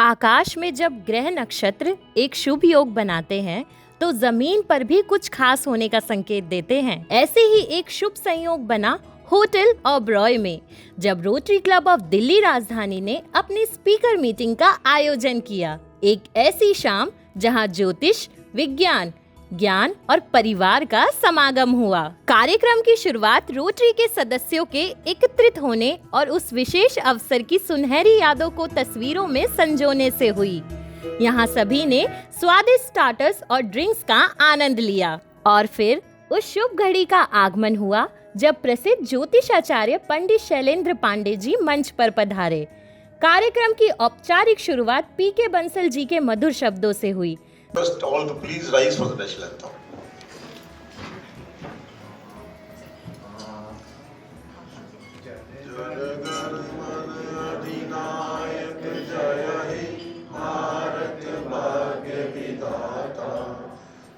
आकाश में जब ग्रह नक्षत्र एक शुभ योग बनाते हैं तो जमीन पर भी कुछ खास होने का संकेत देते हैं। ऐसे ही एक शुभ संयोग बना होटल ओबरॉय में, जब रोटरी क्लब ऑफ दिल्ली राजधानी ने अपनी स्पीकर मीटिंग का आयोजन किया। एक ऐसी शाम जहां ज्योतिष, विज्ञान, ज्ञान और परिवार का समागम हुआ। कार्यक्रम की शुरुआत रोटरी के सदस्यों के एकत्रित होने और उस विशेष अवसर की सुनहरी यादों को तस्वीरों में संजोने से हुई। यहाँ सभी ने स्वादिष्ट स्टार्टर्स और ड्रिंक्स का आनंद लिया और फिर उस शुभ घड़ी का आगमन हुआ जब प्रसिद्ध ज्योतिषाचार्य पंडित शैलेंद्र पांडे जी मंच पर पधारे। कार्यक्रम की औपचारिक शुरुआत पीके बंसल जी के मधुर शब्दों से हुई। First, all to please rise for the national anthem.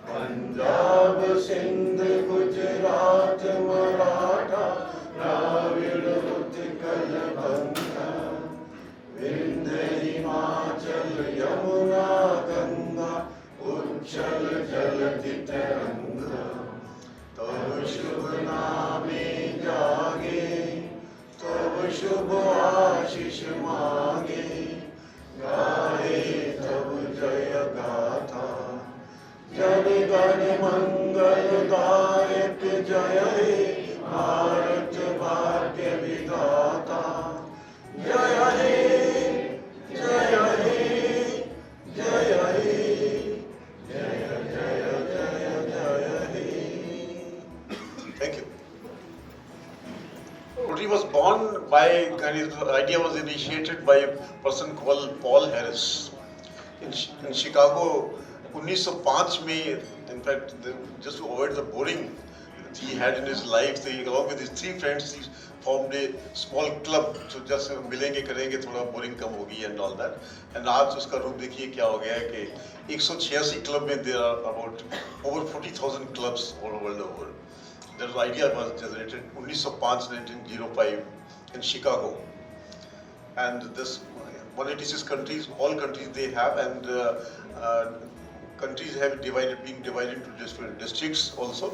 Punjab Sindh Gujarat Maratha Dravida Utkal बंगा विंध्य हिमाचल यमुना गंगा उच्चल जलधि तरंगा तब शुभ नामे जागे तब शुभ आशीष मांगे गाए तब जय गाथा जन गण मंगलदायक जय हे भारत भाग्य विधाता जय हे जय हे जय हे जय जय जय जय हे। Thank you. Rotary was born by, the idea was initiated by a person called Paul Harris in Chicago. 1905 में, in fact, just to avoid the boring he had in his life, he along with his three friends he formed a small club. So just मिलेंगे करेंगे थोड़ा boring कम होगी and all that. And आज उसका रूप देखिए क्या हो गया है कि 186 क्लब में there are about over 40,000 clubs all over the world. That idea was generated 1905 in Chicago. And this 186 countries, all countries they have, and countries have been divided into different districts also.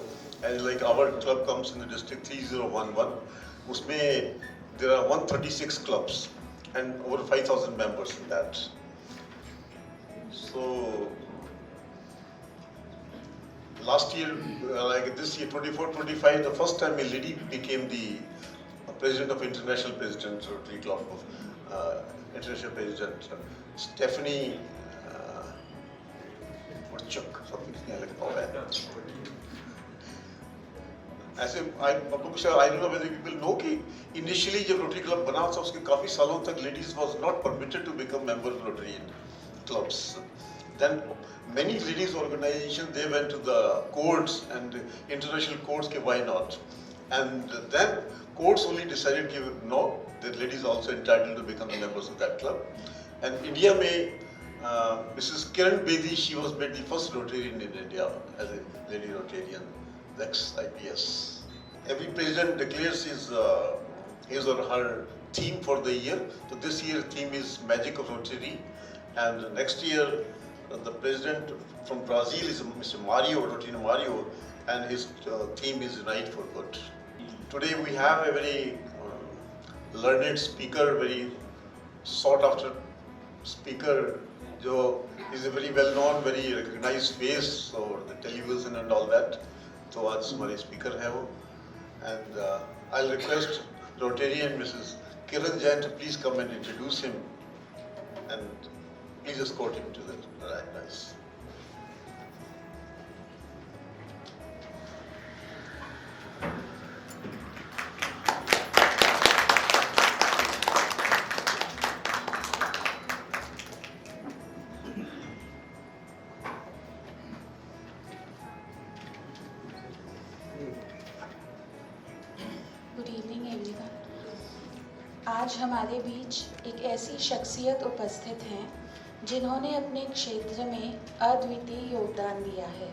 And like our club comes in the district 3011. Usme there are 136 clubs and over 5,000 members in that. So last year, like this year, 24-25, the first time a lady became the president of International President Rotary Club of International President Stephanie Chuk, something like that. ऐसे I don't know whether people know कि initially जब Rotary Club बना था उसके काफी सालों तक ladies was not permitted to become member of Rotary clubs. Then many ladies organizations they went to the courts and international courts के why not? And then courts only decided कि no, that ladies also entitled to become members of that club. And India में Mrs. Kiran Bedi, she was made the first Rotarian in India as a lady Rotarian, ex-IPS. Every president declares his or her theme for the year. So this year's theme is Magic of Rotary, and next year the president from Brazil is Mr. Mario, Rotarian Mario, and his theme is Unite for Good. Today we have a very learned speaker, very sought after speaker. जो is a very well known, very recognized face over the television and all that. तो आज हमारे speaker है वो, and I'll request Rotarian Mrs. Kiran Jain to please come and introduce him, and please escort him to the dais. Good evening everyone. आज हमारे बीच एक ऐसी शख्सियत उपस्थित हैं जिन्होंने अपने क्षेत्र में अद्वितीय योगदान दिया है।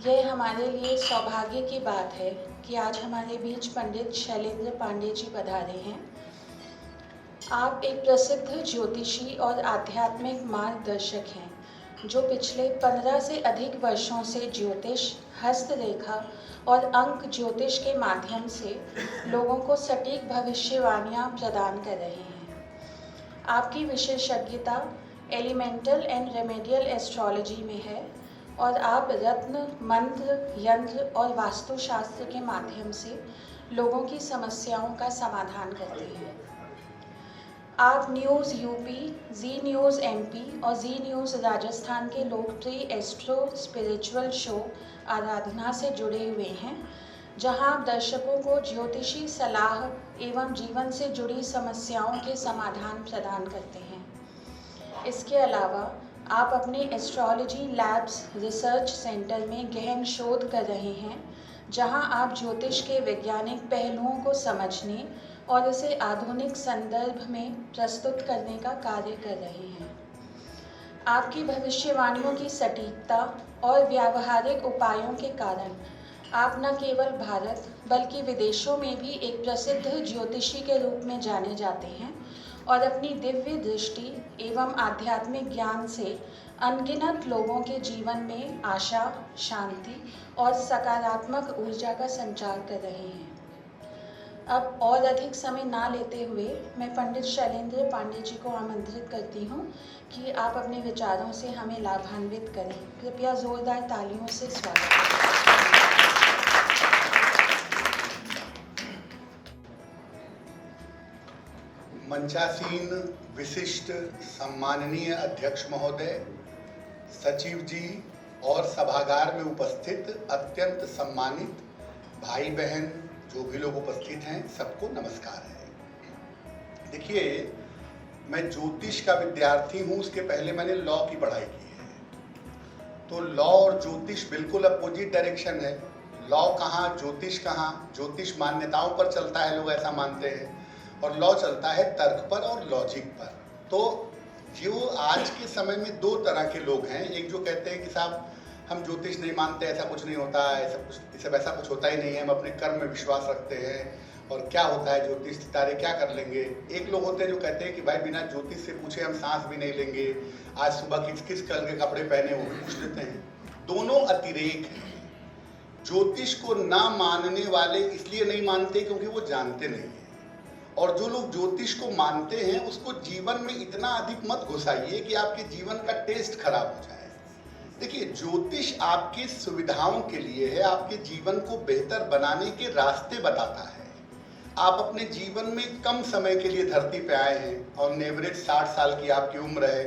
यह हमारे लिए सौभाग्य की बात है कि आज हमारे बीच पंडित शैलेंद्र पांडे जी पधारे हैं। आप एक प्रसिद्ध ज्योतिषी और आध्यात्मिक मार्गदर्शक हैं जो पिछले 15 से अधिक वर्षों से ज्योतिष, हस्तरेखा और अंक ज्योतिष के माध्यम से लोगों को सटीक भविष्यवाणियां प्रदान कर रहे हैं। आपकी विशेषज्ञता एलिमेंटल एंड रेमेडियल एस्ट्रोलॉजी में है और आप रत्न, मंत्र, यंत्र और वास्तुशास्त्र के माध्यम से लोगों की समस्याओं का समाधान करते हैं। आप न्यूज़ यूपी, जी न्यूज़ एमपी और जी न्यूज़ राजस्थान के लोकप्रिय एस्ट्रो स्पिरिचुअल शो आराधना से जुड़े हुए हैं, जहां आप दर्शकों को ज्योतिषी सलाह एवं जीवन से जुड़ी समस्याओं के समाधान प्रदान करते हैं। इसके अलावा आप अपने एस्ट्रोलॉजी लैब्स रिसर्च सेंटर में गहन शोध कर रहे हैं, जहां आप ज्योतिष के वैज्ञानिक पहलुओं को समझने और इसे आधुनिक संदर्भ में प्रस्तुत करने का कार्य कर रहे हैं। आपकी भविष्यवाणियों की सटीकता और व्यावहारिक उपायों के कारण आप न केवल भारत बल्कि विदेशों में भी एक प्रसिद्ध ज्योतिषी के रूप में जाने जाते हैं और अपनी दिव्य दृष्टि एवं आध्यात्मिक ज्ञान से अनगिनत लोगों के जीवन में आशा, शांति और सकारात्मक ऊर्जा का संचार कर रहे हैं। अब और अधिक समय ना लेते हुए मैं पंडित शैलेंद्र पांडे जी को आमंत्रित करती हूँ कि आप अपने विचारों से हमें लाभान्वित करें। कृपया जोरदार तालियों से स्वागत। मंचासीन विशिष्ट सम्माननीय अध्यक्ष महोदय, सचिव जी और सभागार में उपस्थित अत्यंत सम्मानित भाई बहन जो भी लोग उपस्थित हैं, सबको नमस्कार है। देखिए, मैं ज्योतिष का विद्यार्थी हूँ, उसके पहले मैंने लॉ की पढ़ाई की है। तो लॉ और ज्योतिष बिल्कुल अपोजिट डायरेक्शन है। लॉ कहाँ, ज्योतिष कहाँ। ज्योतिष मान्यताओं पर चलता है, लोग ऐसा मानते हैं, और लॉ चलता है तर्क पर और लॉजिक पर। तो जो आज के समय में दो तरह के लोग हैं, एक जो कहते हैं कि साहब हम ज्योतिष नहीं मानते, ऐसा कुछ नहीं होता, ऐसा कुछ होता ही नहीं है, हम अपने कर्म में विश्वास रखते हैं और क्या होता है ज्योतिष, सितारे क्या कर लेंगे। एक लोग होते हैं जो कहते हैं कि भाई बिना ज्योतिष से पूछे हम सांस भी नहीं लेंगे, आज सुबह किस किस कलर के कपड़े पहने वो भी पूछ लेते हैं। दोनों अतिरेक हैं। ज्योतिष को ना मानने वाले इसलिए नहीं मानते क्योंकि वो जानते नहीं है, और जो लोग ज्योतिष को मानते हैं उसको जीवन में इतना अधिक मत घुसाइए कि आपके जीवन का टेस्ट खराब हो जाए। देखिए, ज्योतिष आपकी सुविधाओं के लिए है, आपके जीवन को बेहतर बनाने के रास्ते बताता है। आप अपने जीवन में कम समय के लिए धरती पे आए हैं और एवरेज 60 साल की आपकी उम्र है।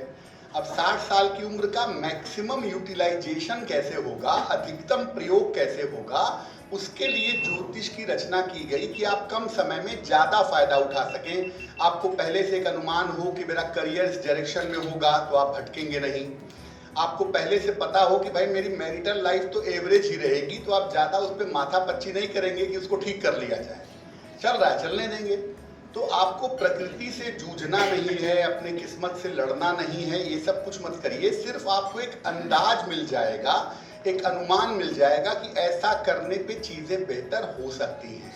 अब 60 साल की उम्र का मैक्सिमम यूटिलाइजेशन कैसे होगा, अधिकतम प्रयोग कैसे होगा, उसके लिए ज्योतिष की रचना की गई कि आप कम समय में ज़्यादा फायदा उठा सकें। आपको पहले से एक अनुमान हो कि मेरा करियर इस डायरेक्शन में होगा तो आप भटकेंगे नहीं। आपको पहले से पता हो कि भाई मेरी मैरिटल लाइफ तो एवरेज ही रहेगी, तो आप ज़्यादा उस पर माथा पच्ची नहीं करेंगे कि उसको ठीक कर लिया जाए, चल रहा है चलने देंगे। तो आपको प्रकृति से जूझना नहीं है, अपने किस्मत से लड़ना नहीं है, ये सब कुछ मत करिए। सिर्फ आपको एक अंदाज मिल जाएगा, एक अनुमान मिल जाएगा कि ऐसा करने पे चीज़ें बेहतर हो सकती हैं।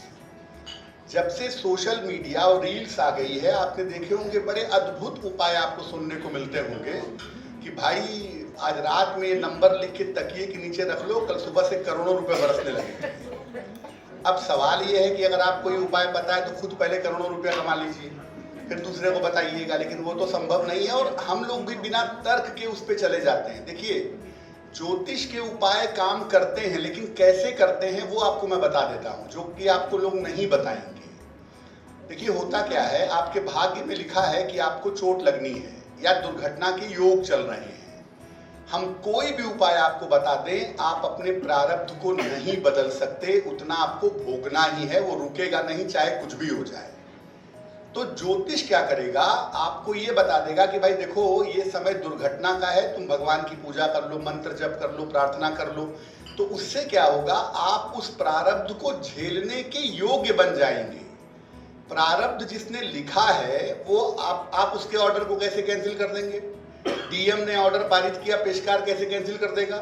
जब से सोशल मीडिया और रील्स आ गई है, आपने देखे होंगे बड़े अद्भुत उपाय आपको सुनने को मिलते होंगे कि भाई आज रात में ये नंबर लिख के तकिए के नीचे रख लो, कल सुबह से करोड़ों रुपए बरसने लगे। अब सवाल ये है कि अगर आपको ये उपाय पता है तो खुद पहले करोड़ों रुपया कमा लीजिए, फिर दूसरे को बताइएगा, लेकिन वो तो संभव नहीं है और हम लोग भी बिना तर्क के उस पर चले जाते हैं। देखिए, ज्योतिष के उपाय काम करते हैं, लेकिन कैसे करते हैं वो आपको मैं बता देता हूँ, जो कि आपको लोग नहीं बताएंगे। देखिए, होता क्या है, आपके भाग्य में लिखा है कि आपको चोट लगनी है या दुर्घटना के योग चल रहे हैं। हम कोई भी उपाय आपको बता दें, आप अपने प्रारब्ध को नहीं बदल सकते, उतना आपको भोगना ही है, वो रुकेगा नहीं चाहे कुछ भी हो जाए। तो ज्योतिष क्या करेगा, आपको ये बता देगा कि भाई देखो ये समय दुर्घटना का है, तुम भगवान की पूजा कर लो, मंत्र जप कर लो, प्रार्थना कर लो। तो उससे क्या होगा, आप उस प्रारब्ध को झेलने के योग्य बन जाएंगे। प्रारब्ध जिसने लिखा है वो आप उसके ऑर्डर को कैसे कैंसिल कर देंगे। डीएम ने ऑर्डर पारित किया, पेशकार कैसे कैंसिल कर देगा।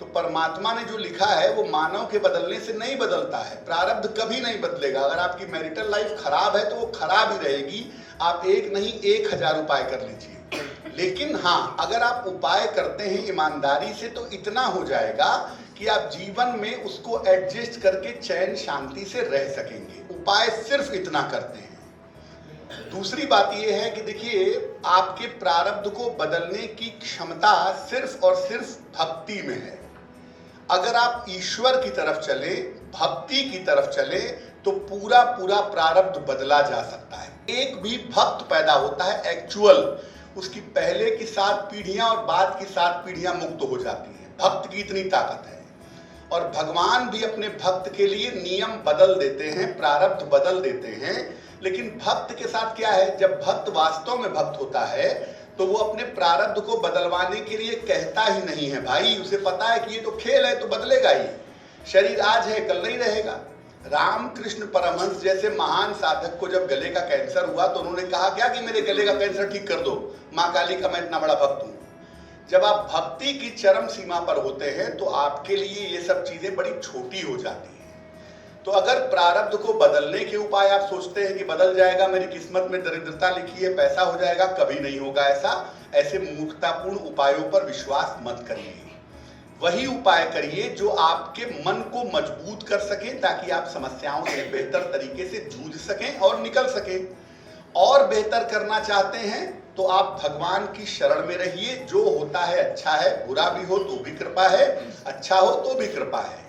तो परमात्मा ने जो लिखा है वो मानव के बदलने से नहीं बदलता है, प्रारब्ध कभी नहीं बदलेगा। अगर आपकी मैरिटल लाइफ खराब है तो वो खराब ही रहेगी, आप एक नहीं 1000 उपाय कर लीजिए। लेकिन हाँ, अगर आप उपाय करते हैं ईमानदारी से तो इतना हो जाएगा कि आप जीवन में उसको एडजस्ट करके चैन शांति से रह सकेंगे। उपाय सिर्फ इतना करते हैं। दूसरी बात यह है कि देखिए, आपके प्रारब्ध को बदलने की क्षमता सिर्फ और सिर्फ भक्ति में है। अगर आप ईश्वर की तरफ चले, भक्ति की तरफ चले, तो पूरा पूरा प्रारब्ध बदला जा सकता है। एक भी भक्त पैदा होता है एक्चुअल, उसकी पहले की 7 पीढ़ियां और बाद की 7 पीढ़ियां मुक्त हो जाती हैं। भक्त की इतनी ताकत है। और भगवान भी अपने भक्त के लिए नियम बदल देते हैं, प्रारब्ध बदल देते हैं। लेकिन भक्त के साथ क्या है, जब भक्त वास्तव में भक्त होता है तो वो अपने प्रारब्ध को बदलवाने के लिए कहता ही नहीं है भाई। उसे पता है कि ये तो खेल है, तो बदलेगा ही। शरीर आज है, कल नहीं रहेगा। रामकृष्ण परमहंस जैसे महान साधक को जब गले का कैंसर हुआ तो उन्होंने कहा क्या कि मेरे गले का कैंसर ठीक कर दो, माँ काली का मैं इतना बड़ा भक्त हूँ। जब आप भक्ति की चरम सीमा पर होते हैं तो आपके लिए ये सब चीजें बड़ी छोटी हो जाती हैं। तो अगर प्रारब्ध को बदलने के उपाय आप सोचते हैं कि बदल जाएगा, मेरी किस्मत में दरिद्रता लिखी है, पैसा हो जाएगा, कभी नहीं होगा ऐसा। ऐसे मूर्खतापूर्ण उपायों पर विश्वास मत करिए। वही उपाय करिए जो आपके मन को मजबूत कर सके, ताकि आप समस्याओं से बेहतर तरीके से जूझ सकें और निकल सकें। और बेहतर करना चाहते हैं तो आप भगवान की शरण में रहिए। जो होता है अच्छा है, बुरा भी हो तो भी कृपा है, अच्छा हो तो भी कृपा है।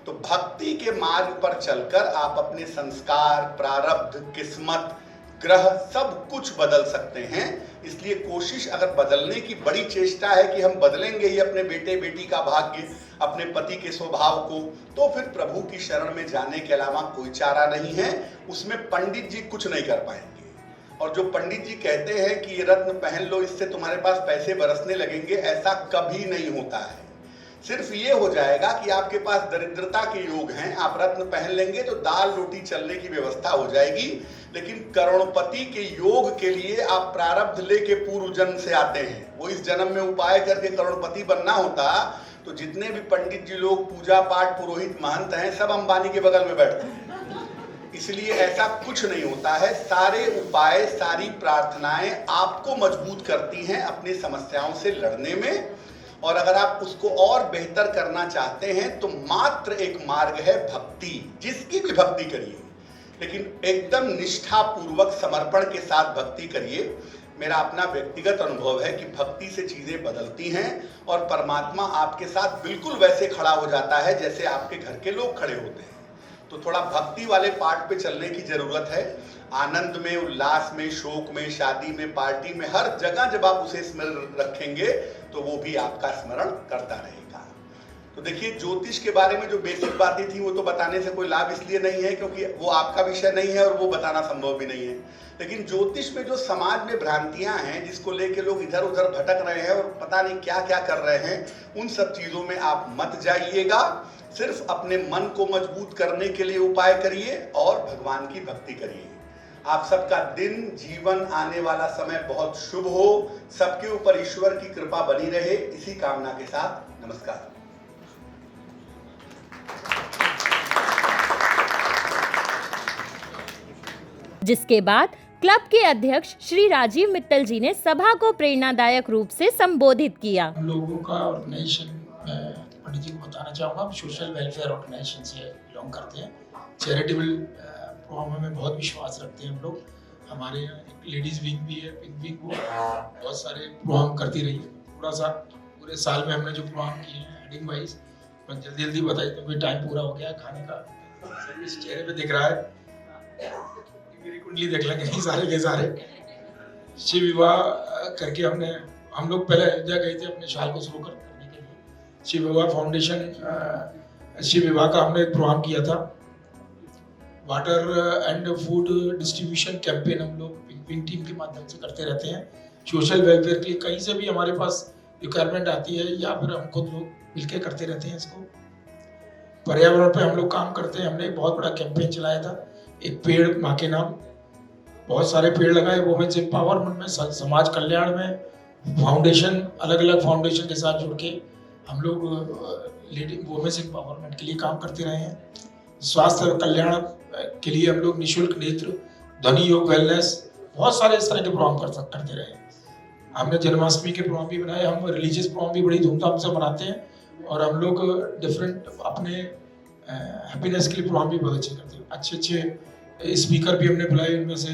तो भक्ति के मार्ग पर चलकर आप अपने संस्कार, प्रारब्ध, किस्मत, ग्रह सब कुछ बदल सकते हैं। इसलिए कोशिश, अगर बदलने की बड़ी चेष्टा है कि हम बदलेंगे ही अपने बेटे बेटी का भाग्य, अपने पति के स्वभाव को, तो फिर प्रभु की शरण में जाने के अलावा कोई चारा नहीं है। उसमें पंडित जी कुछ नहीं कर पाएंगे। और जो पंडित जी कहते हैं कि ये रत्न पहन लो, इससे तुम्हारे पास पैसे बरसने लगेंगे, ऐसा कभी नहीं होता है। सिर्फ ये हो जाएगा कि आपके पास दरिद्रता के योग हैं, आप रत्न पहन लेंगे तो दाल रोटी चलने की व्यवस्था हो जाएगी। लेकिन करोड़पति के योग के लिए आप प्रारब्ध लेके पूर्व जन्म से आते हैं। वो इस जन्म में उपाय करके करोड़पति बनना होता तो जितने भी पंडित जी लोग, पूजा पाठ, पुरोहित, महंत हैं, सब अंबानी के बगल में बैठते हैं। इसलिए ऐसा कुछ नहीं होता है। सारे उपाय, सारी प्रार्थनाएं आपको मजबूत करती हैं अपनी समस्याओं से लड़ने में। और अगर आप उसको और बेहतर करना चाहते हैं तो मात्र एक मार्ग है भक्ति। जिसकी भी भक्ति करिए, लेकिन एकदम निष्ठा पूर्वक, समर्पण के साथ भक्ति करिए। मेरा अपना व्यक्तिगत अनुभव है कि भक्ति से चीजें बदलती हैं और परमात्मा आपके साथ बिल्कुल वैसे खड़ा हो जाता है जैसे आपके घर के लोग खड़े होते हैं। तो थोड़ा भक्ति वाले पाठ पे चलने की जरूरत है। आनंद में, उल्लास में, शोक में, शादी में, पार्टी में, हर जगह जब आप उसे स्मरण रखेंगे तो वो भी आपका स्मरण करता रहेगा। तो देखिए, ज्योतिष के बारे में जो बेसिक बातें थी वो तो बताने से कोई लाभ इसलिए नहीं है क्योंकि वो आपका विषय नहीं है और वो बताना संभव भी नहीं है। लेकिन ज्योतिष में जो समाज में भ्रांतियां हैं, जिसको लेके लोग इधर उधर भटक रहे हैं और पता नहीं क्या क्या कर रहे हैं, उन सब चीजों में आप मत जाइएगा। सिर्फ अपने मन को मजबूत करने के लिए उपाय करिए और भगवान की भक्ति करिए। आप सबका दिन, जीवन, आने वाला समय बहुत शुभ हो। सबके ऊपर ईश्वर की कृपा बनी रहे, इसी कामना के साथ नमस्कार। जिसके बाद क्लब के अध्यक्ष श्री राजीव मित्तल जी ने सभा को प्रेरणादायक रूप से संबोधित किया। हम लोगों का ऑर्गेनाइजेशन, पंडित जी को बताना चाहूँगा, सोशल वेलफेयर ऑर्गेनाइजेशन से बिलोंग करते हैं। चैरिटेबल प्रोग्राम में बहुत विश्वास रखते हैं हम लोग। हमारे यहाँ एक लेडीज वीक भी है, पिंक वीक, वो बहुत सारे प्रोग्राम करती रही है। थोड़ा सा पूरे साल में हमने जो प्रोग्राम किए हैं हेडिंग वाइज, मैं जल्दी जल्दी बताई क्योंकि टाइम पूरा हो गया है खाने का। इस चेहरे पे दिख रहा है, मेरी कुंडली देख लेंगे सारे के सारे। शिव विवाह करके हम लोग पहले अयोध्या गए थे अपने साल को शुरू करने के लिए। शिव विवाह फाउंडेशन, शिव विवाह का हमने एक प्रोग्राम किया था। Water and food distribution campaign हम लोग पिंक टीम के माध्यम से करते रहते हैं। सोशल वेलफेयर के लिए कहीं से भी हमारे पास रिक्वायरमेंट आती है या फिर हम खुद लोग मिलकर करते रहते हैं इसको। पर्यावरण पे हम लोग काम करते हैं। हमने एक बहुत बड़ा कैंपेन चलाया था, एक पेड़ माँ के नाम। बहुत सारे पेड़ लगाए। वुमेन्स एम्पावरमेंट में, समाज कल्याण में, फाउंडेशन, अलग अलग फाउंडेशन के साथ जुड़ के हम लोग लेडी वुमेन्स एम्पावरमेंट के लिए काम करते रहे हैं। स्वास्थ्य और कल्याण के लिए हम लोग निःशुल्क नेत्र, ध्वनि योग, वेलनेस, बहुत सारे इस तरह के प्रोग्राम करते रहे हैं। हमने जन्माष्टमी के प्रोग्राम भी बनाए, हम रिलीजियस प्रोग्राम भी बड़ी धूमधाम से मनाते हैं और हम लोग डिफरेंट अपने हैप्पीनेस के लिए प्रोग्राम भी बहुत अच्छे करते हैं। अच्छे अच्छे स्पीकर भी हमने बुलाए, उनमें से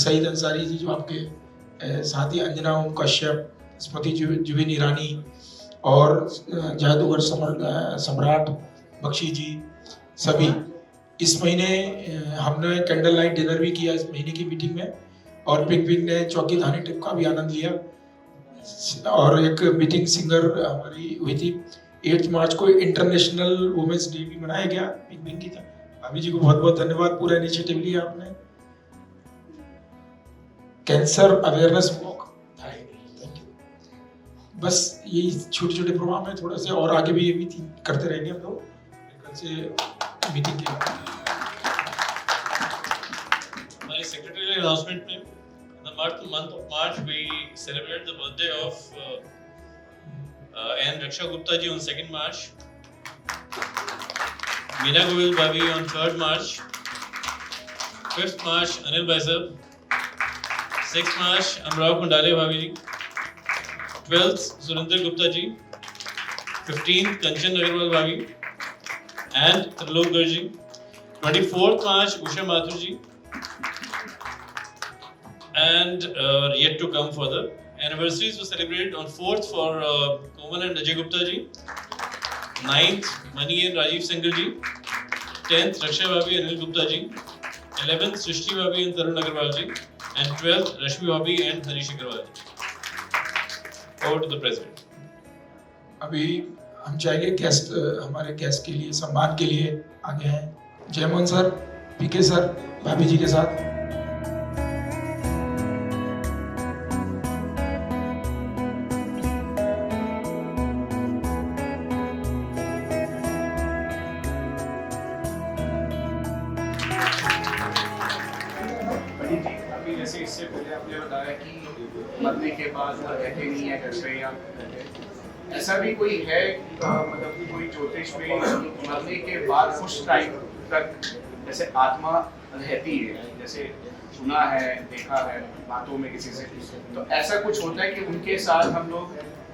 सईद अंसारी जी जो आपके साथी, अंजना ओम कश्यप, स्मृति जुबिन ईरानी और जादूगर सम्राट बख्शी जी, सभी। इस महीने हमने कैंडल लाइट डिनर भी किया इस महीने की मीटिंग में, और पिंक ने चौकी धानी ट्रिप का भी आनंद लिया, और एक मीटिंग सिंगर हमारी हुई थी। 8 मार्च को इंटरनेशनल वुमेन्स डे भी मनाया गया पिंक की। भाभी जी को बहुत बहुत धन्यवाद, पूरा इनिशिएटिव लिया आपने। Cancer awareness walk, thank you. बस यही छोटे छोटे प्रोग्राम है, थोड़ा से और आगे भी ये भी करते रहेंगे हम लोग। कल से मीटिंग के हमारी सेक्रेटरी अनाउंसमेंट में the month of March we celebrate the birthday of N. Raksha Gupta ji on 2nd March, Meena Govind Bhavi on 3rd March, 5th March Anil Bhai sir, 6th March Amrao Kundale Bhavi ji, 12th Surinder Gupta ji, 15th Kanchan Agarwal Bhavi and Trilok Garg ji, 24th March Usha Mathur ji, and yet to come further. Anniversaries were celebrated on 4th for Komal and Ajay Gupta ji, 9th Mani and Rajiv Singhal ji, 10th Raksha Bhabi and Anil Gupta ji, 11th Srishti Bhabi and Tarun Agarwal ji, and 12th Rashmi Bhabi and Harish Agarwal ji. Over to the President. अभी हम चाहेंगे guest, हमारे guest के लिए सम्मान के लिए आगे हैं जयमोहन सर, पीके सर, भाभी जी के साथ। अभी जैसे इससे पहले आपने बताया कि मरने के बाद वो रहते नहीं है घर पे, या ऐसा भी कोई है मतलब कोई ज्योतिष में मरने के बाद कुछ टाइम तक जैसे आत्मा रहती है, जैसे सुना है, देखा है बातों में किसी से, तो ऐसा कुछ होता है कि उनके साथ हम लोग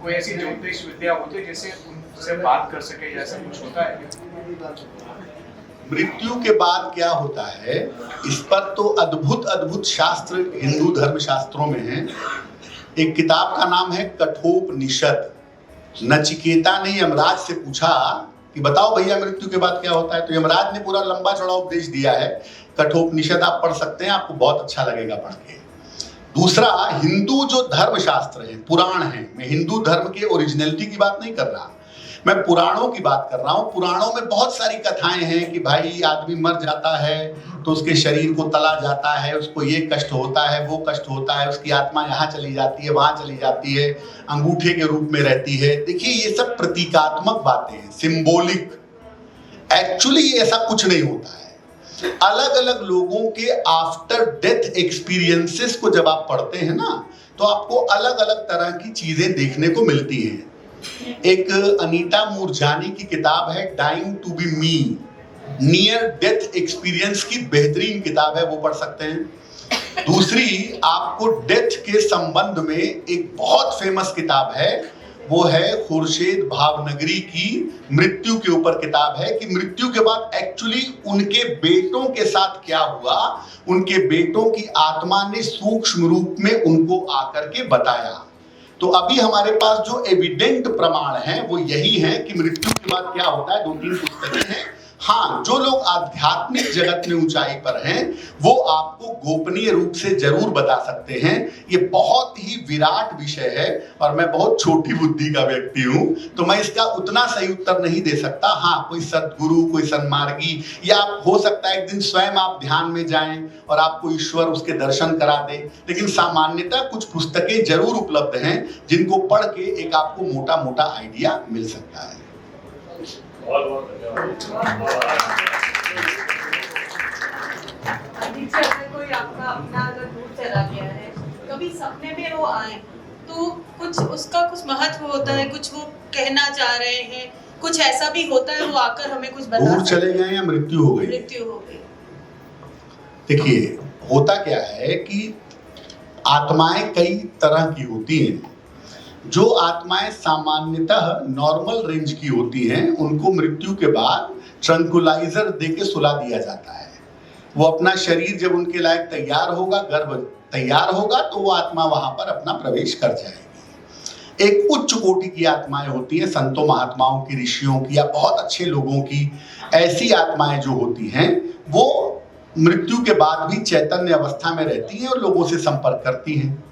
कोई ऐसी ज्योतिष विद्या होती है जैसे उनसे बात कर सके, जैसा कुछ होता है? मृत्यु के बाद क्या होता है, इस पर तो अद्भुत अद्भुत शास्त्र हिंदू धर्म शास्त्रों में है। एक किताब का नाम है कठोपनिषद। नचिकेता ने यमराज से पूछा कि बताओ भैया मृत्यु के बाद क्या होता है, तो यमराज ने पूरा लंबा चौड़ा उपदेश दिया है। कठोपनिषद आप पढ़ सकते हैं, आपको बहुत अच्छा लगेगा पढ़ के। दूसरा, हिंदू जो धर्म शास्त्र है, पुराण है, मैं हिंदू धर्म के ओरिजिनलिटी की बात नहीं कर रहा, मैं पुराणों की बात कर रहा हूँ। पुराणों में बहुत सारी कथाएं हैं कि भाई आदमी मर जाता है तो उसके शरीर को तला जाता है, उसको ये कष्ट होता है, वो कष्ट होता है, उसकी आत्मा यहाँ चली जाती है, वहाँ चली जाती है, अंगूठे के रूप में रहती है। देखिए ये सब प्रतीकात्मक बातें हैं, सिंबॉलिक। एक्चुअली ऐसा कुछ नहीं होता है। अलग अलग लोगों के आफ्टर डेथ एक्सपीरियंसेस को जब आप पढ़ते हैं ना, तो आपको अलग अलग तरह की चीजें देखने को मिलती हैं। एक अनीता मूरजानी की किताब है dying to be me, near death experience की बेहतरीन किताब है, वो पढ़ सकते हैं। दूसरी, आपको डेथ के संबंध में एक बहुत फेमस किताब है, वो है खुर्शीद भावनगरी की मृत्यु के ऊपर किताब है, कि मृत्यु के बाद एक्चुअली उनके बेटों के साथ क्या हुआ, उनके बेटों की आत्मा ने सूक्ष्म रूप में उनको आकर के बताया। तो अभी हमारे पास जो एविडेंट प्रमाण हैं वो यही है कि मृत्यु के बाद क्या होता है। 2-3 पुस्तकें हैं। हाँ, जो लोग आध्यात्मिक जगत में ऊंचाई पर हैं वो आपको गोपनीय रूप से जरूर बता सकते हैं। ये बहुत ही विराट विषय है और मैं बहुत छोटी बुद्धि का व्यक्ति हूं, तो मैं इसका उतना सही उत्तर नहीं दे सकता। हाँ, कोई सद्गुरु, कोई सन्मार्गी, या हो सकता है एक दिन स्वयं आप ध्यान में जाएं और आपको ईश्वर उसके दर्शन करा दे, लेकिन सामान्यतः कुछ पुस्तकें जरूर उपलब्ध हैं जिनको पढ़ के एक आपको मोटा मोटा आइडिया मिल सकता है। कोई आपका अपना अगर दूर चला गया है, कभी सपने में वो आए तो कुछ उसका कुछ महत्व होता है, कुछ वो कहना चाह रहे हैं, कुछ ऐसा भी होता है वो आकर हमें कुछ बता दूर चले गए या मृत्यु हो गई? मृत्यु हो गई। देखिए, होता क्या है कि आत्माएं कई तरह की होती हैं। जो आत्माएं सामान्यतः नॉर्मल रेंज की होती हैं, उनको मृत्यु के बाद ट्रंकुलाइजर देके सुला दिया जाता है। वो अपना शरीर जब उनके लायक तैयार होगा, गर्भ तैयार होगा, तो वो आत्मा वहां पर अपना प्रवेश कर जाएगी। एक उच्च कोटि की आत्माएं होती हैं, संतों महात्माओं की, ऋषियों की या बहुत अच्छे लोगों की। ऐसी आत्माएं जो होती हैं वो मृत्यु के बाद भी चैतन्य अवस्था में रहती हैं और लोगों से संपर्क करती हैं।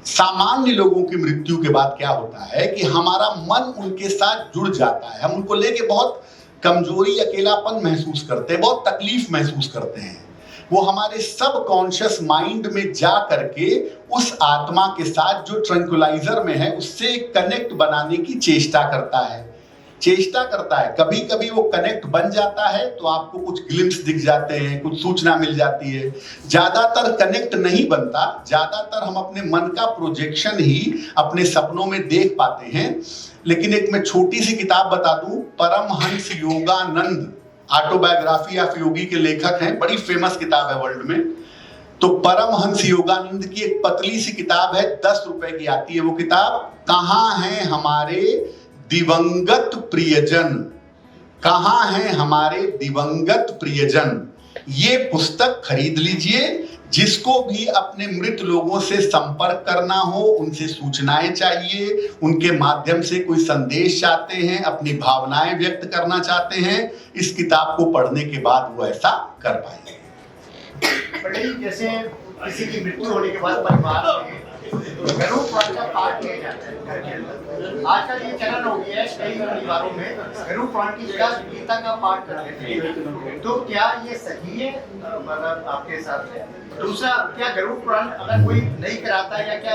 सामान्य लोगों की मृत्यु के बाद क्या होता है कि हमारा मन उनके साथ जुड़ जाता है, हम उनको लेके बहुत कमजोरी, अकेलापन महसूस करते हैं, बहुत तकलीफ महसूस करते हैं। वो हमारे सब कॉन्शियस माइंड में जा करके उस आत्मा के साथ जो ट्रंकुलाइजर में है उससे कनेक्ट बनाने की चेष्टा करता है। कभी कभी वो कनेक्ट बन जाता है तो आपको कुछ ग्लिम्स दिख जाते हैं, कुछ सूचना मिल जाती है। ज्यादातर कनेक्ट नहीं बनता, ज्यादातर हम अपने मन का प्रोजेक्शन ही अपने सपनों में देख पाते हैं। लेकिन एक मैं छोटी सी किताब बता दूं, परमहंस योगानंद, ऑटोबायोग्राफी ऑफ योगी के लेखक हैं, बड़ी फेमस किताब है वर्ल्ड में। तो परमहंस योगानंद की एक पतली सी किताब है, 10 रुपए की आती है वो किताब। कहाँ हैं हमारे दिवंगत प्रियजन, कहाँ हैं हमारे दिवंगत प्रियजन। ये पुस्तक खरीद लीजिए। जिसको भी अपने मृत लोगों से संपर्क करना हो, उनसे सूचनाएं चाहिए, उनके माध्यम से कोई संदेश चाहते हैं, अपनी भावनाएं व्यक्त करना चाहते हैं, इस किताब को पढ़ने के बाद वो ऐसा कर पाएंगे। जैसे किसी की मृत्यु होने के बाद परिवार में गरुड़ पुराण का पाठ किया जाता है घर के अंदर। आजकल ये चलन हो गया है कई परिवारों में गरुड़ पुराण की जगह गीता का पाठ कर लेते हैं। तो क्या ये सही है मतलब आपके हिसाब से? दूसरा, क्या गरुड़ पुराण अगर कोई नहीं कराता है या क्या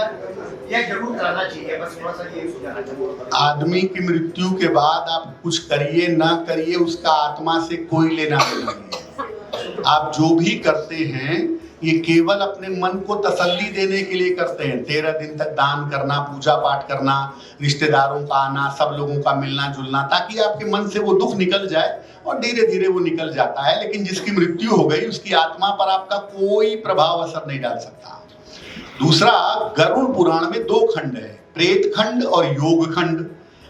यह जरूर कराना चाहिए? बस थोड़ा सा ये जानना चाहूँगा। आदमी की मृत्यु के बाद आप कुछ करिए ना करिए, उसका आत्मा से कोई लेना नहीं है। आप जो भी करते हैं ये केवल अपने मन को तसल्ली देने के लिए करते हैं। 13 दिन तक दान करना, पूजा पाठ करना, रिश्तेदारों का आना, सब लोगों का मिलना जुलना, ताकि आपके मन से वो दुख निकल जाए, और धीरे धीरे वो निकल जाता है। लेकिन जिसकी मृत्यु हो गई उसकी आत्मा पर आपका कोई प्रभाव असर नहीं डाल सकता। दूसरा, गरुड़ पुराण में 2 खंड है, प्रेत खंड और योग खंड।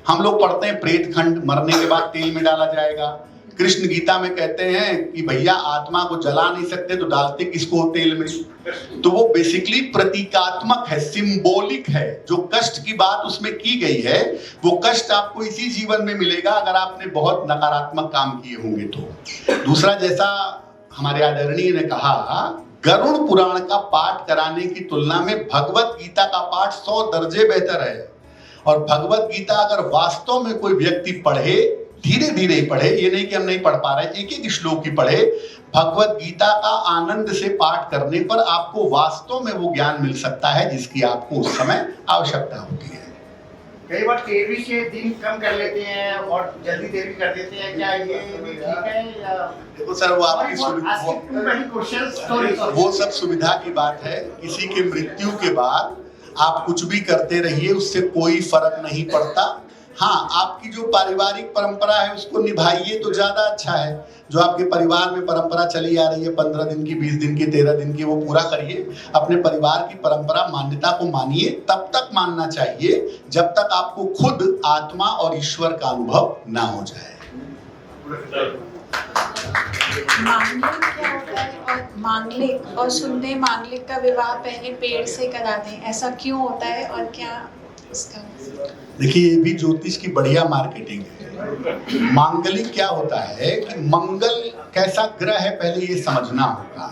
हम लोग पढ़ते हैं प्रेत खंड, मरने के बाद तेल में डाला जाएगा। कृष्ण गीता में कहते हैं कि भैया आत्मा को जला नहीं सकते तो डालते किसको तेल में। तो वो बेसिकली प्रतीकात्मक है, सिंबॉलिक है। जो कष्ट की बात उसमें की गई है वो कष्ट आपको इसी जीवन में मिलेगा अगर आपने बहुत नकारात्मक काम किए होंगे तो। दूसरा, जैसा हमारे आदरणीय ने कहा, गरुड़ पुराण का पाठ कराने की तुलना में भगवत गीता का पाठ 100 दर्जे बेहतर है। और भगवत गीता अगर वास्तव में कोई व्यक्ति पढ़े, धीरे धीरे ही पढ़े, ये नहीं कि हम नहीं पढ़ पा रहे, एक एक श्लोक ही पढ़े, भगवत गीता का आनंद से पाठ करने पर आपको वास्तव में वो ज्ञान मिल सकता है जिसकी आपको उस समय आवश्यकता होती है। कई बार 13वीं के दिन कम कर लेते हैं और जल्दी 13वीं कर देते हैं, क्या ये भी ठीक है या? देखो सर, वो आपकी वो सब सुविधा की बात है। किसी की मृत्यु के बाद आप कुछ भी करते रहिए, उससे कोई फर्क नहीं पड़ता। हाँ, आपकी जो पारिवारिक परंपरा है उसको निभाइए तो ज्यादा अच्छा है। जो आपके परिवार में परंपरा चली आ रही है 15 दिन की, 20 दिन की, 13 दिन की, वो पूरा करिए। अपने परिवार की परंपरा मान्यता को मानिए। तब तक मानना चाहिए जब तक आपको खुद आत्मा और ईश्वर का अनुभव ना हो जाए। मांगलिक क्या होता है? और मांगलिक और सुनने मांगलिक का विवाह पहले पेड़ से कराते हैं, ऐसा क्यों होता है और क्या इसका? देखिए, ये भी ज्योतिष की बढ़िया मार्केटिंग है। मांगलिक क्या होता है कि मंगल कैसा ग्रह है पहले ये समझना होगा।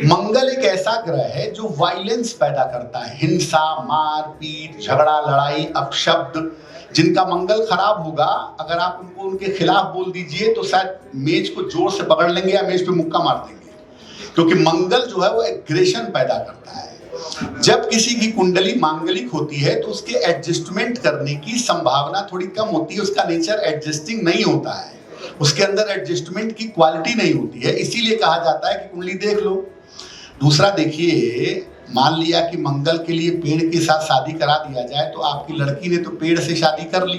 मंगल एक ऐसा ग्रह है जो वायलेंस पैदा करता है, हिंसा, मार पीट, झगड़ा, लड़ाई, अपशब्द। जिनका मंगल खराब होगा, अगर आप उनको उनके खिलाफ बोल दीजिए तो शायद मेज को जोर से पकड़ लेंगे या मेज पे मुक्का मार देंगे, क्योंकि मंगल जो है वो एग्रेशन पैदा करता है। जब किसी की कुंडली मांगलिक होती है तो उसके एडजस्टमेंट करने की संभावना थोड़ी कम होती है। उसका नेचर एडजस्टिंग नहीं होता है, उसके अंदर एडजस्टमेंट की क्वालिटी नहीं होती है। इसीलिए कहा जाता है कि कुंडली देख लो। दूसरा, देखिए, मान लिया कि मंगल के लिए पेड़ के साथ शादी करा दिया जाए तो आपकी लड़की ने तो पेड़ से शादी कर ली।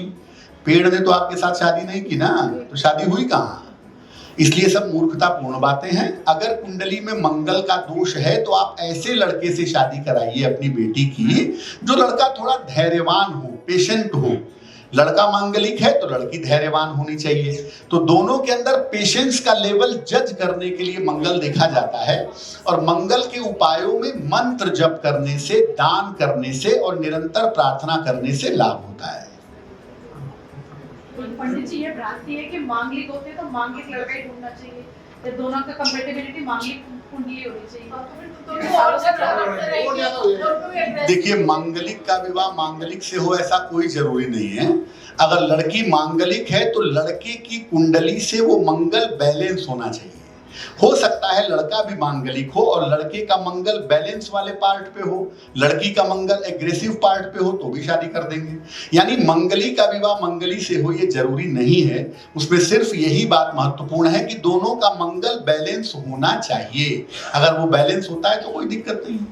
पेड़ ने तो आपके साथ शादी नहीं की ना, तो शादी हुई कहाँ? इसलिए सब मूर्खतापूर्ण बातें हैं। अगर कुंडली में मंगल का दोष है तो आप ऐसे लड़के से शादी कराइए अपनी बेटी की जो लड़का थोड़ा धैर्यवान हो, पेशेंट हो। लड़का मांगलिक है तो लड़की धैर्यवान होनी चाहिए। तो दोनों के अंदर पेशेंस का लेवल जज करने के लिए मंगल देखा जाता है। और मंगल के उपायों में मंत्र जप करने से, दान करने से और निरंतर प्रार्थना करने से लाभ होता है। पंडित जी, ये भ्रांति है कि मांगलिक होते हैं तो मांगलिक लड़का ही ढूंढना चाहिए, तो दोनों का कंपैटिबिलिटी मांगलिक कुंडली होनी चाहिए। देखिए, मांगलिक का विवाह मांगलिक से हो ऐसा कोई जरूरी नहीं है। अगर लड़की मांगलिक है तो लड़के की कुंडली से वो मंगल बैलेंस होना चाहिए। हो सकता है लड़का भी मांगलिक हो और लड़के का मंगल बैलेंस वाले पार्ट पे हो, लड़की का मंगल एग्रेसिव पार्ट पे हो, तो भी शादी कर देंगे। यानी मंगली का विवाह मंगली से हो ये जरूरी नहीं है। उसमें सिर्फ यही बात महत्वपूर्ण है कि दोनों का मंगल बैलेंस होना चाहिए। अगर वो बैलेंस होता है तो कोई दिक्कत नहीं है।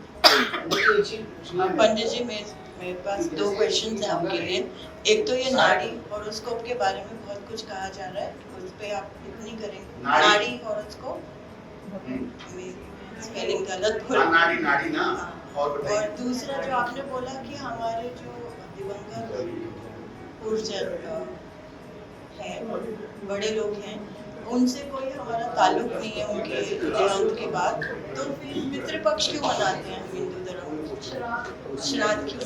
पंडित जी, मेरे पास 2 क्वेश्चन हैं आपके लिए। एक तो ये नाड़ी हॉरोस्कोप के बारे में बहुत कुछ कहा जा रहा है, उस पे आप टिप्पणी करेंगे? नाड़ी हॉरोस्कोप, स्पेलिंग गलत बोला। नाड़ी ना। और दूसरा जो आपने बोला कि हमारे जो दिवंगत पूर्वज हैं, बड़े लोग हैं, उनसे कोई हमारा ताल्लुक नहीं है उनके देहांत के बाद, तो फिर पितृपक्ष क्यों मनाते हैं हम हिंदू धर्म? श्राद्ध क्यों?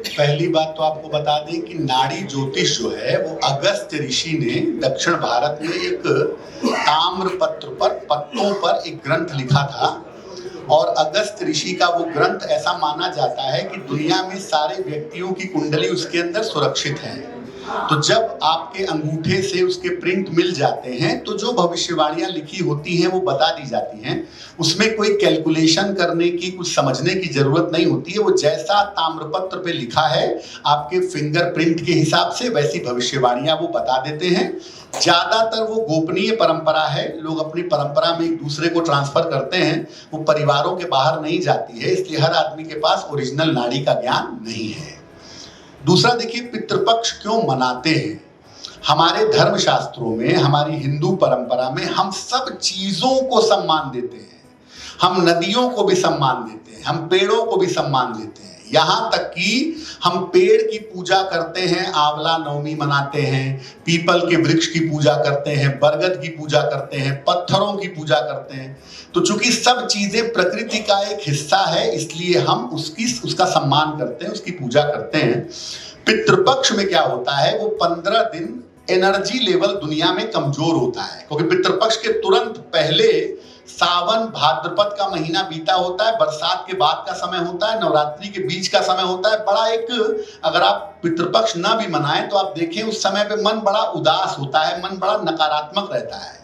पहली बात तो आपको बता दें कि नाड़ी ज्योतिष जो है वो अगस्त ऋषि ने दक्षिण भारत में एक ताम्र पत्र पर, पत्तों पर एक ग्रंथ लिखा था। और अगस्त ऋषि का वो ग्रंथ ऐसा माना जाता है कि दुनिया में सारे व्यक्तियों की कुंडली उसके अंदर सुरक्षित है। तो जब आपके अंगूठे से उसके प्रिंट मिल जाते हैं तो जो भविष्यवाणियां लिखी होती हैं वो बता दी जाती हैं। उसमें कोई कैलकुलेशन करने की, कुछ समझने की जरूरत नहीं होती है। वो जैसा ताम्रपत्र पे लिखा है आपके फिंगरप्रिंट के हिसाब से वैसी भविष्यवाणियां वो बता देते हैं। ज्यादातर वो गोपनीय परंपरा है, लोग अपनी परंपरा में एक दूसरे को ट्रांसफर करते हैं, वो परिवारों के बाहर नहीं जाती है, इसलिए हर आदमी के पास ओरिजिनल नाड़ी का ज्ञान नहीं है। दूसरा देखिए, पितृपक्ष क्यों मनाते हैं? हमारे धर्मशास्त्रों में, हमारी हिंदू परंपरा में हम सब चीजों को सम्मान देते हैं। हम नदियों को भी सम्मान देते हैं, हम पेड़ों को भी सम्मान देते हैं। यहाँ तक कि हम पेड़ की पूजा करते हैं, आंवला नवमी मनाते हैं, पीपल के वृक्ष की पूजा करते हैं, बरगद की पूजा करते हैं, पत्थरों की पूजा करते हैं। तो चूंकि सब चीजें प्रकृति का एक हिस्सा है, इसलिए हम उसका सम्मान करते हैं, उसकी पूजा करते हैं। पितृपक्ष में क्या होता है, वो 15 दिन एनर्जी लेवल दुनिया में कमजोर होता है, क्योंकि पितृपक्ष के तुरंत पहले सावन भाद्रपद का महीना बीता होता है, बरसात के बाद का समय होता है, नवरात्रि के बीच का समय होता है। बड़ा एक, अगर आप पितृपक्ष ना भी मनाएं तो आप देखें उस समय पे मन बड़ा उदास होता है, मन बड़ा नकारात्मक रहता है।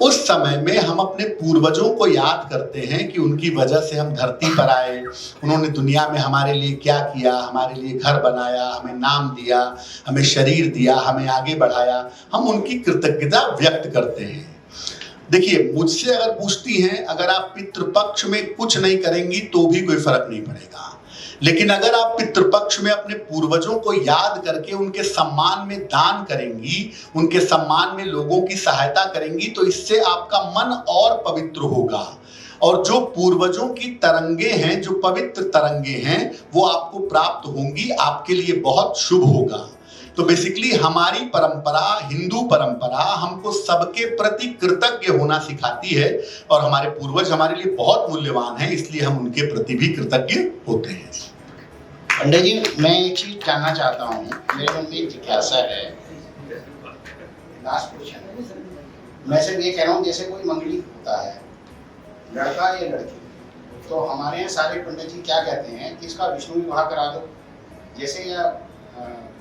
उस समय में हम अपने पूर्वजों को याद करते हैं कि उनकी वजह से हम धरती पर आए, उन्होंने दुनिया में हमारे लिए क्या किया, हमारे लिए घर बनाया, हमें नाम दिया, हमें शरीर दिया, हमें आगे बढ़ाया। हम उनकी कृतज्ञता व्यक्त करते हैं। देखिए, मुझसे अगर पूछती हैं, अगर आप पितृपक्ष में कुछ नहीं करेंगी तो भी कोई फर्क नहीं पड़ेगा, लेकिन अगर आप पितृपक्ष में अपने पूर्वजों को याद करके उनके सम्मान में दान करेंगी, उनके सम्मान में लोगों की सहायता करेंगी, तो इससे आपका मन और पवित्र होगा। और जो पूर्वजों की तरंगे हैं, जो पवित्र तरंगे हैं, वो आपको प्राप्त होंगी, आपके लिए बहुत शुभ होगा। तो बेसिकली हमारी परंपरा, हिंदू परंपरा, हमको सबके प्रति कृतज्ञ होना सिखाती है और हमारे पूर्वज हमारे लिए बहुत मूल्यवान हैं, इसलिए हम उनके प्रति भी कृतज्ञ होते हैं। पंडित जी, मैं एक चीज जानना चाहता हूँ, मेरे मन में एक जिज्ञासा है। लास्ट क्वेश्चन, मैं सिर्फ ये कह रहा हूँ, जैसे कोई मंगली होता है, लड़का या लड़की, तो हमारे यहाँ सारे पंडित जी क्या कहते हैं कि इसका विष्णु विवाह करा दो, जैसे या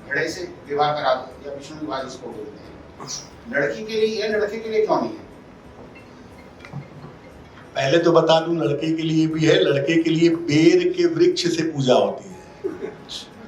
घड़े से विवाह करा दो, या विष्णु विवाह जिसको बोलते हैं। लड़की के लिए या लड़के के लिए क्यों नहीं है? पहले तो बता दूं, लड़के के लिए भी है। लड़के के लिए बेर के वृक्ष से पूजा होती है।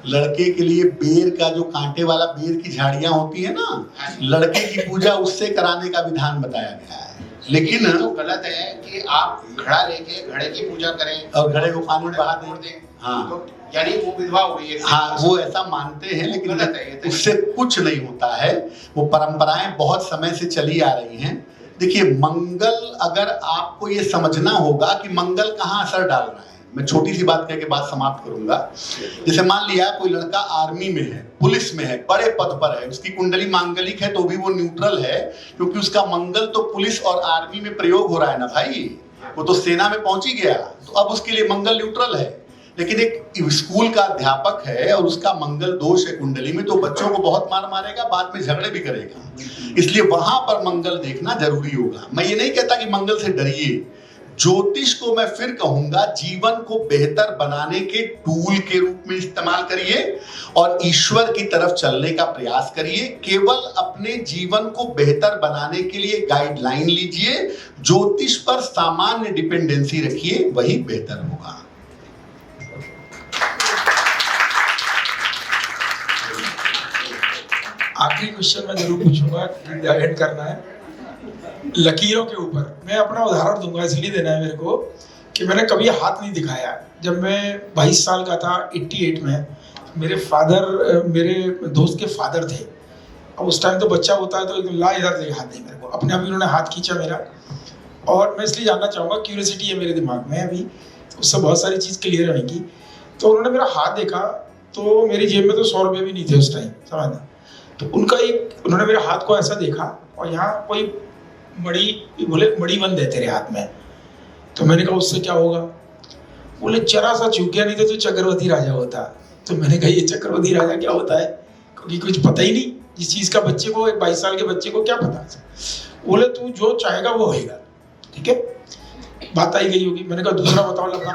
लड़के के लिए बेर का, जो कांटे वाला बेर की झाड़ियां होती है ना, लड़के की पूजा उससे कराने का विधान बताया गया है। लेकिन तो गलत है कि आप घड़ा लेके घड़े की पूजा करें और घड़े को पानी में बहा दें। हाँ तो यानी वो विधवा हो गई है। हाँ, वो ऐसा मानते हैं, लेकिन उससे कुछ नहीं होता है। वो परंपराएं बहुत समय से चली आ रही हैं। देखिए, मंगल, अगर आपको ये समझना होगा कि मंगल कहाँ असर डाल रहा है, मैं छोटी सी बात कह के बात समाप्त करूंगा। जैसे मान लिया कोई लड़का आर्मी में है, पुलिस में है, बड़े पद पर है, उसकी कुंडली मांगलिक है तो भी वो न्यूट्रल है, क्योंकि उसका मंगल तो पुलिस और आर्मी में प्रयोग हो रहा है ना भाई, वो तो सेना में पहुंच ही गया, तो अब उसके लिए मंगल न्यूट्रल है। लेकिन एक स्कूल का अध्यापक है और उसका मंगल दोष है कुंडली में, तो बच्चों को बहुत मार मारेगा, बाद में झगड़े भी करेगा। इसलिए वहां पर मंगल देखना जरूरी होगा। मैं ये नहीं कहता कि मंगल से डरिए, ज्योतिष को मैं फिर कहूंगा जीवन को बेहतर बनाने के टूल के रूप में इस्तेमाल करिए और ईश्वर की तरफ चलने का प्रयास करिए। केवल अपने जीवन को बेहतर बनाने के लिए गाइडलाइन लीजिए, ज्योतिष पर सामान्य डिपेंडेंसी रखिए, वही बेहतर होगा। आखिरी क्वेश्चन मैं जरूर पूछूंगा, डायरेक्ट करना है लकीरों के ऊपर। मैं अपना उदाहरण दूंगा, इसलिए देना है मेरे को कि मैंने कभी हाथ नहीं दिखाया। जब मैं 22 साल का था 88 में, मेरे फादर, मेरे दोस्त के फादर थे। अब उस टाइम तो बच्चा होता है तो एकदम ला इधर से हाथ दे मेरे को, अपने आप ही उन्होंने हाथ खींचा मेरा। और मैं इसलिए जानना चाहूँगा, क्यूरियोसिटी है मेरे दिमाग में अभी, उससे बहुत सारी चीज़ क्लियर रहेंगी। तो उन्होंने मेरा हाथ देखा तो मेरी जेब में तो 100 रुपये भी नहीं थे उस टाइम, समझना। तो उन्होंने मेरे हाथ को ऐसा देखा और यहाँ कोई मड़ी, बोले मड़ी बंद है तेरे हाथ में। तो मैंने कहा उससे क्या होगा? बोले जरा सा चूक गया, नहीं तो तू चक्रवर्ती राजा होता। तो मैंने कहा ये चक्रवर्ती राजा क्या होता है, क्योंकि कुछ पता ही नहीं इस चीज़ का। बच्चे को, एक 22 साल के बच्चे को क्या पता। बोले तू जो चाहेगा वो होएगा, ठीक है, बात आई गई होगी। मैंने कहा दूसरा बताओ लगा,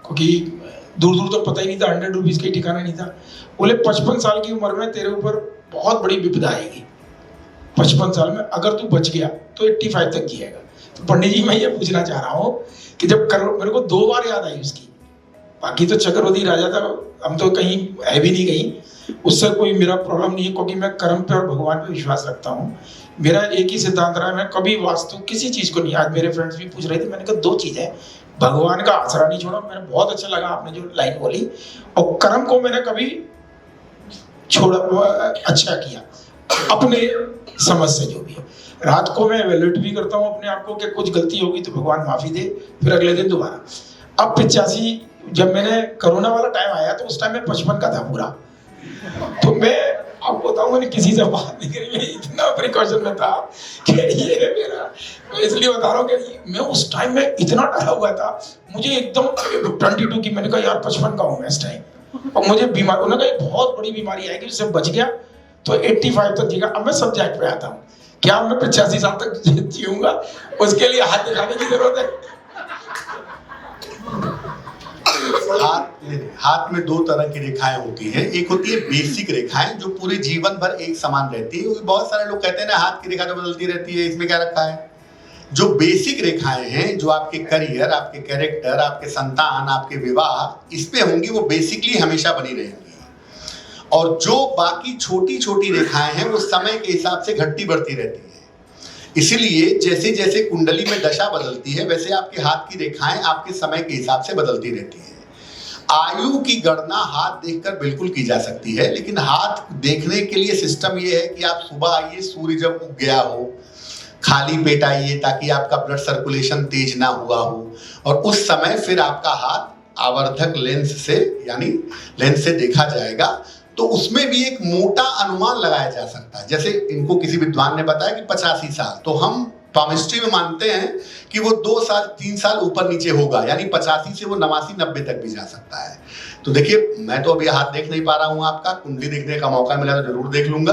क्योंकि दूर दूर तो पता ही नहीं था, 100 रुपीज़ का ठिकाना नहीं था। बोले 55 साल की उम्र में तेरे ऊपर बहुत बड़ी विपदा आएगी, 55 साल में अगर तू बच गया तो 85 तक जिएगा। तो पंडित जी, मैं ये पूछना चाह रहा हूँ कि जब मेरे को 2 बार याद आई उसकी, बाकी तो चक्रवर्ती राजा था, हम तो कहीं है भी नहीं कहीं, उससे कोई मेरा प्रॉब्लम नहीं है, क्योंकि मैं कर्म पे और भगवान पे विश्वास रखता हूँ। मेरा एक ही सिद्धांत रहा है, मैं कभी वास्तु किसी चीज़ को नहीं। आज मेरे फ्रेंड्स भी पूछ रहे थे, मैंने कहा 2 चीज़ है, भगवान का आसरा नहीं छोड़ा। मैंने बहुत अच्छा लगा आपने जो लाइन बोली, और कर्म को मैंने कभी छोड़ा, अच्छा किया अपने समझ से जो भी है। रात को मैं एवेल्यूएट भी करता हूँ अपने आप को कि कुछ गलती होगी तो भगवान माफी दे, फिर अगले दिन दोबारा। अब 85, जब मैंने कोरोना वाला टाइम आया तो उस टाइम में 55 का था पूरा। तो मैं आपको बताऊँ, मैंने किसी से बात नहीं करी, मैं इतना प्रिकॉशन में था कि ये है मेरा। मैं इसलिए बता रहा हूँ कि मैं उस टाइम में इतना डरा हुआ था, मुझे एकदम 22 की, मैंने कहा यार 55 का हूँ मैं इस टाइम, और मुझे बीमारी, उन्होंने कहा बहुत बड़ी बीमारी आएगी, उससे बच गया तो 85 तक जीगा। अब मैं सब्जेक्ट पे आता हूँ, क्या मैं 85 साल तक जीऊंगा? उसके लिए हाथ दिखाने की जरूरत है। हाथ में 2 तरह की रेखाएं होती हैं। एक होती है बेसिक रेखाएं, जो पूरे जीवन भर एक समान रहती है। बहुत सारे लोग कहते हैं ना हाथ की रेखा तो बदलती रहती है, इसमें क्या रखा है? जो बेसिक रेखाएं हैं, जो आपके करियर, आपके कैरेक्टर, आपके संतान, आपके विवाह, इस पे होंगी, वो बेसिकली हमेशा बनी रहेंगी। और जो बाकी छोटी छोटी रेखाएं हैं, वो समय के हिसाब से घटती बढ़ती रहती है। इसीलिए जैसे जैसे कुंडली में दशा बदलती है, वैसे आपके हाथ की रेखाएं आपके समय के हिसाब से बदलती रहती है। आयु की गणना हाथ देखकर बिल्कुल की जा सकती है, लेकिन हाथ देखने के लिए सिस्टम ये है कि आप सुबह आइए, सूर्य जब उग गया हो, खाली पेट आइए ताकि आपका ब्लड सर्कुलेशन तेज ना हुआ हो, और उस समय फिर आपका हाथ आवर्धक लेंस से, यानी लेंस से देखा जाएगा। तो उसमें भी एक मोटा अनुमान लगाया जा सकता है। जैसे इनको किसी विद्वान ने बताया कि 85 साल, तो हम केमिस्ट्री में मानते हैं कि वो 2 साल 3 साल ऊपर नीचे होगा, यानी 85 से वो 89-90 तक भी जा सकता है। तो देखिए, मैं तो अभी हाथ देख नहीं पा रहा हूँ, आपका कुंडली देखने का मौका मिला तो जरूर देख लूंगा।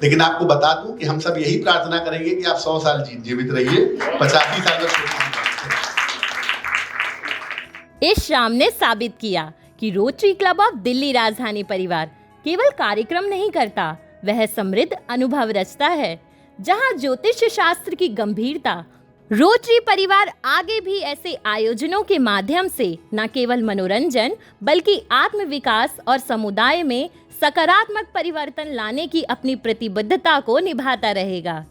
लेकिन आपको बता दूं कि हम सब यही प्रार्थना करेंगे कि आप 100 साल जीवित रहिए, 85 साल तक। इस शाम ने साबित किया कि रोटरी क्लब ऑफ दिल्ली राजधानी परिवार केवल कार्यक्रम नहीं करता, वह समृद्ध अनुभव रचता है। जहां ज्योतिष शास्त्र की गंभीरता, रोटरी परिवार आगे भी ऐसे आयोजनों के माध्यम से न केवल मनोरंजन बल्कि आत्म विकास और समुदाय में सकारात्मक परिवर्तन लाने की अपनी प्रतिबद्धता को निभाता रहेगा,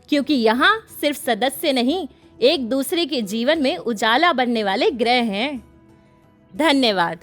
क्योंकि यहाँ सिर्फ सदस्य नहीं, एक दूसरे के जीवन में उजाला बनने वाले ग्रह हैं। धन्यवाद।